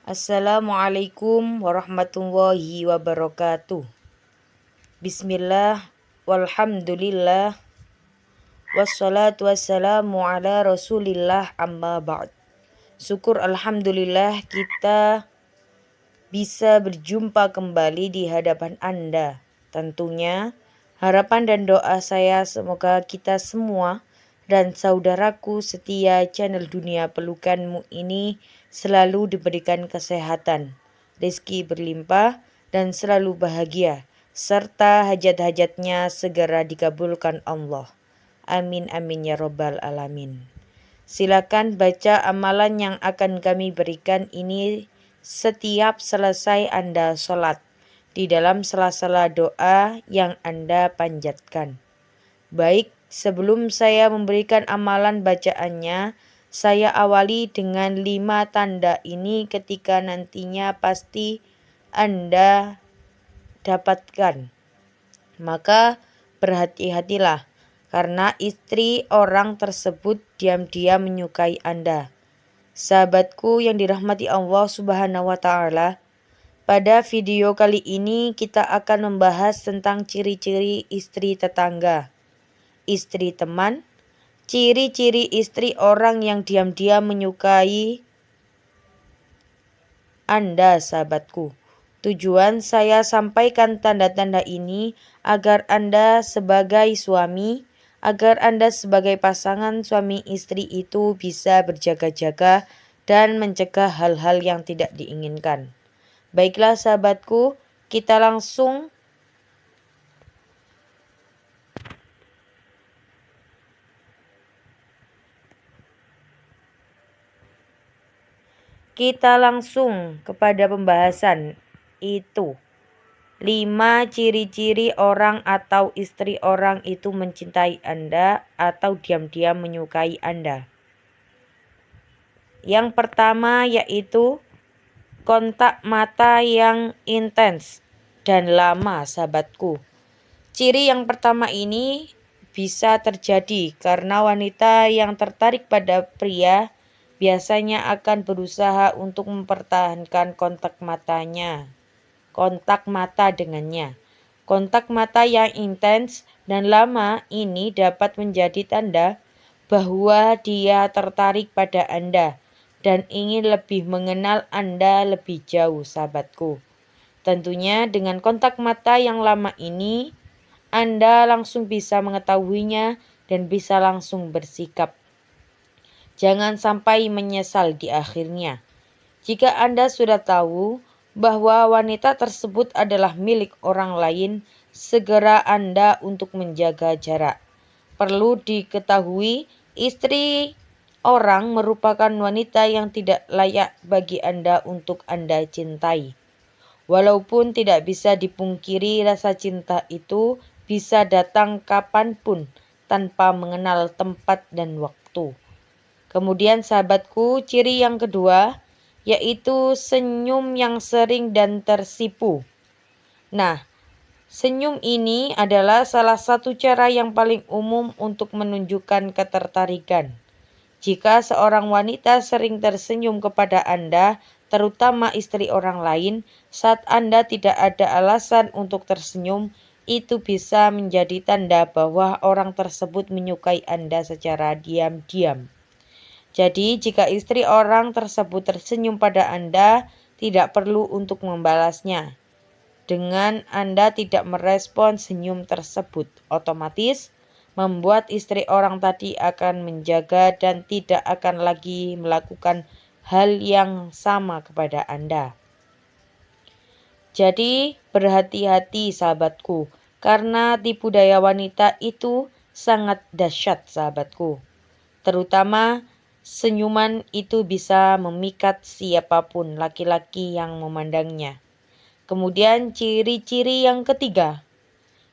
Assalamualaikum warahmatullahi wabarakatuh. Bismillah, walhamdulillah, wassalatu wassalamu ala rasulillah amma ba'd. Syukur alhamdulillah kita bisa berjumpa kembali di hadapan Anda. Tentunya harapan dan doa saya semoga kita semua dan saudaraku setia channel Dunia Pelukanmu ini selalu diberikan kesehatan, rezeki berlimpah, dan selalu bahagia, serta hajat-hajatnya segera dikabulkan Allah. Amin amin ya robbal alamin. Silakan baca amalan yang akan kami berikan ini setiap selesai Anda sholat, di dalam sela-sela doa yang Anda panjatkan. Baik, sebelum saya memberikan amalan bacaannya, saya awali dengan 5 tanda ini ketika nantinya pasti Anda dapatkan. Maka berhati-hatilah, karena istri orang tersebut diam-diam menyukai Anda. Sahabatku yang dirahmati Allah Subhanahu wa Ta'ala, pada video kali ini kita akan membahas tentang ciri-ciri istri tetangga, istri teman, ciri-ciri istri orang yang diam-diam menyukai Anda, sahabatku. Tujuan saya sampaikan tanda-tanda ini agar Anda sebagai suami, agar Anda sebagai pasangan suami istri itu bisa berjaga-jaga dan mencegah hal-hal yang tidak diinginkan. Baiklah sahabatku, kita langsung kepada pembahasan itu. 5 ciri-ciri orang atau istri orang itu mencintai Anda atau diam-diam menyukai Anda. Yang pertama yaitu kontak mata yang intens dan lama, sahabatku. Ciri yang pertama ini bisa terjadi karena wanita yang tertarik pada pria biasanya akan berusaha untuk mempertahankan kontak mata dengannya. Kontak mata yang intens dan lama ini dapat menjadi tanda bahwa dia tertarik pada Anda dan ingin lebih mengenal Anda lebih jauh, sahabatku. Tentunya dengan kontak mata yang lama ini, Anda langsung bisa mengetahuinya dan bisa langsung bersikap. Jangan sampai menyesal di akhirnya. Jika Anda sudah tahu bahwa wanita tersebut adalah milik orang lain, segera Anda untuk menjaga jarak. Perlu diketahui, istri orang merupakan wanita yang tidak layak bagi Anda untuk Anda cintai. Walaupun tidak bisa dipungkiri, rasa cinta itu bisa datang kapanpun tanpa mengenal tempat dan waktu. Kemudian sahabatku, ciri yang kedua yaitu senyum yang sering dan tersipu. Nah, senyum ini adalah salah satu cara yang paling umum untuk menunjukkan ketertarikan. Jika seorang wanita sering tersenyum kepada Anda, terutama istri orang lain, saat Anda tidak ada alasan untuk tersenyum, itu bisa menjadi tanda bahwa orang tersebut menyukai Anda secara diam-diam. Jadi, jika istri orang tersebut tersenyum pada Anda, tidak perlu untuk membalasnya. Dengan Anda tidak merespon senyum tersebut, otomatis membuat istri orang tadi akan menjaga dan tidak akan lagi melakukan hal yang sama kepada Anda. Jadi berhati-hati sahabatku, karena tipu daya wanita itu sangat dahsyat sahabatku. Terutama senyuman itu bisa memikat siapapun laki-laki yang memandangnya. Kemudian ciri-ciri yang ketiga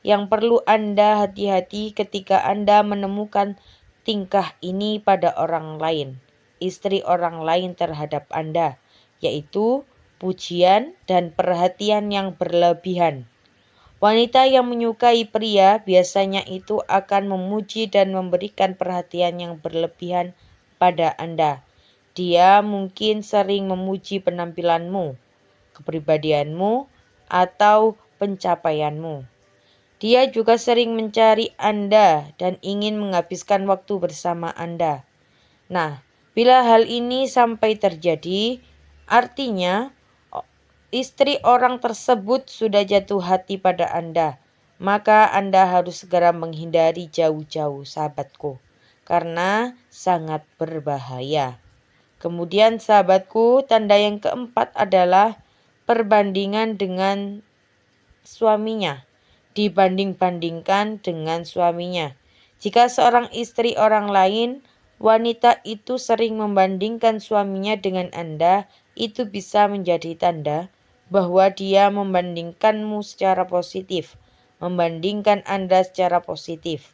yang perlu Anda hati-hati ketika Anda menemukan tingkah ini pada orang lain, istri orang lain terhadap Anda, yaitu pujian dan perhatian yang berlebihan. Wanita yang menyukai pria biasanya itu akan memuji dan memberikan perhatian yang berlebihan pada Anda. Dia mungkin sering memuji penampilanmu, kepribadianmu, atau pencapaianmu. Dia juga sering mencari Anda dan ingin menghabiskan waktu bersama Anda. Nah, bila hal ini sampai terjadi, artinya istri orang tersebut sudah jatuh hati pada Anda. Maka Anda harus segera menghindari jauh-jauh, sahabatku, karena sangat berbahaya. Kemudian sahabatku, tanda yang keempat adalah perbandingan dengan suaminya. Dibanding-bandingkan dengan suaminya. Jika seorang istri orang lain, wanita itu sering membandingkan suaminya dengan Anda, itu bisa menjadi tanda bahwa dia membandingkanmu secara positif, membandingkan Anda secara positif.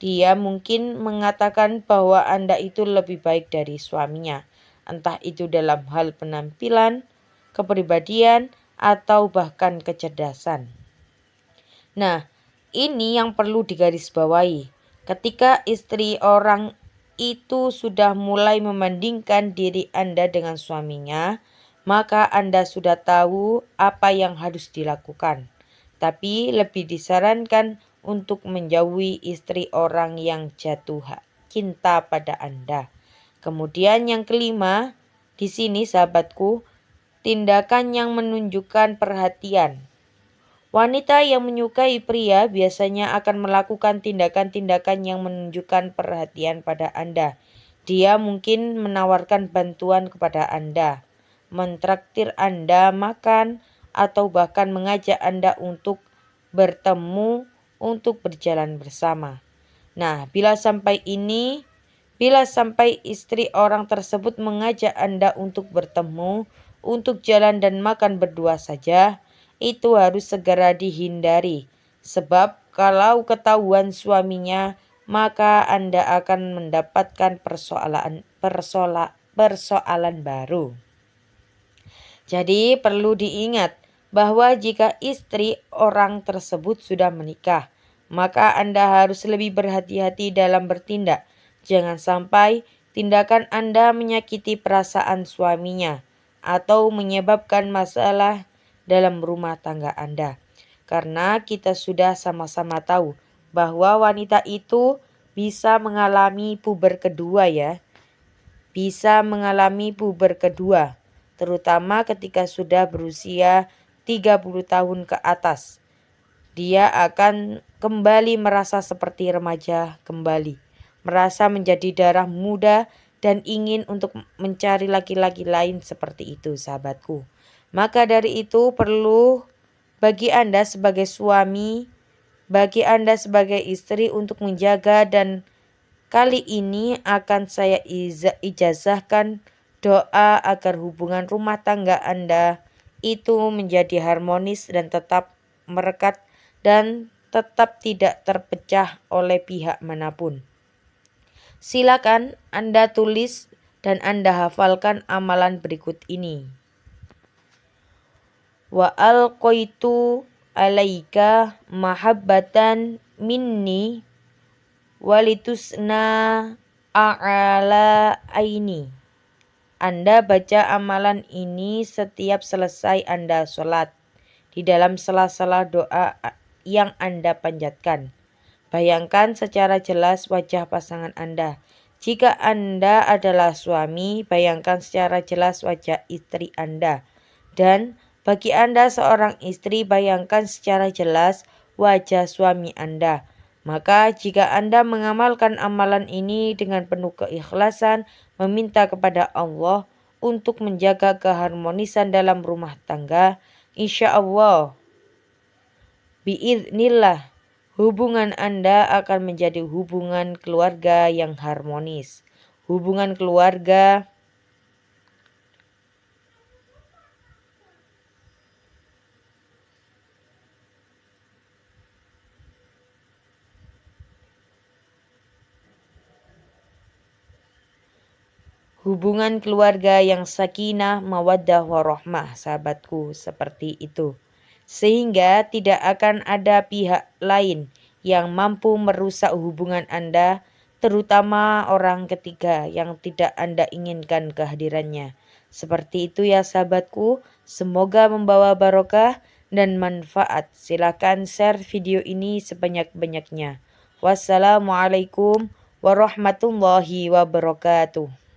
Dia mungkin mengatakan bahwa Anda itu lebih baik dari suaminya, entah itu dalam hal penampilan, kepribadian, atau bahkan kecerdasan. Nah, ini yang perlu digarisbawahi. Ketika istri orang itu sudah mulai membandingkan diri Anda dengan suaminya, maka Anda sudah tahu apa yang harus dilakukan. Tapi lebih disarankan untuk menjauhi istri orang yang jatuh cinta pada Anda. Kemudian yang kelima, di sini sahabatku, tindakan yang menunjukkan perhatian. Wanita yang menyukai pria biasanya akan melakukan tindakan-tindakan yang menunjukkan perhatian pada Anda. Dia mungkin menawarkan bantuan kepada Anda, mentraktir Anda makan, atau bahkan mengajak Anda untuk bertemu untuk berjalan bersama. Nah, bila sampai istri orang tersebut mengajak Anda untuk bertemu, untuk jalan dan makan berdua saja, itu harus segera dihindari. Sebab kalau ketahuan suaminya, maka Anda akan mendapatkan persoalan baru. Jadi perlu diingat bahwa jika istri orang tersebut sudah menikah, maka Anda harus lebih berhati-hati dalam bertindak. Jangan sampai tindakan Anda menyakiti perasaan suaminya atau menyebabkan masalah dalam rumah tangga Anda. Karena kita sudah sama-sama tahu bahwa wanita itu bisa mengalami puber kedua ya. Bisa mengalami puber kedua, terutama ketika sudah berusia 30 tahun ke atas. Dia akan kembali merasa seperti remaja kembali, merasa menjadi darah muda dan ingin untuk mencari laki-laki lain seperti itu, sahabatku. Maka dari itu perlu bagi Anda sebagai suami, bagi Anda sebagai istri untuk menjaga, dan kali ini akan saya ijazahkan doa agar hubungan rumah tangga Anda itu menjadi harmonis dan tetap merekat dan tetap tidak terpecah oleh pihak manapun. Silakan Anda tulis dan Anda hafalkan amalan berikut ini. Wa alqaitu alaika mahabbatan minni walitusna a'ala aini. Anda baca amalan ini setiap selesai Anda sholat, di dalam sela-sela doa yang Anda panjatkan. Bayangkan secara jelas wajah pasangan Anda. Jika Anda adalah suami, bayangkan secara jelas wajah istri Anda. Dan bagi Anda seorang istri, bayangkan secara jelas wajah suami Anda. Maka jika Anda mengamalkan amalan ini dengan penuh keikhlasan, meminta kepada Allah untuk menjaga keharmonisan dalam rumah tangga, insya Allah, biiznillah, hubungan Anda akan menjadi hubungan keluarga yang harmonis. Hubungan keluarga yang sakinah, mawaddah, warahmah, sahabatku, seperti itu. Sehingga tidak akan ada pihak lain yang mampu merusak hubungan Anda terutama orang ketiga yang tidak Anda inginkan kehadirannya. Seperti itu ya sahabatku, semoga membawa barokah dan manfaat. Silakan share video ini sebanyak-banyaknya. Wassalamualaikum warahmatullahi wabarakatuh.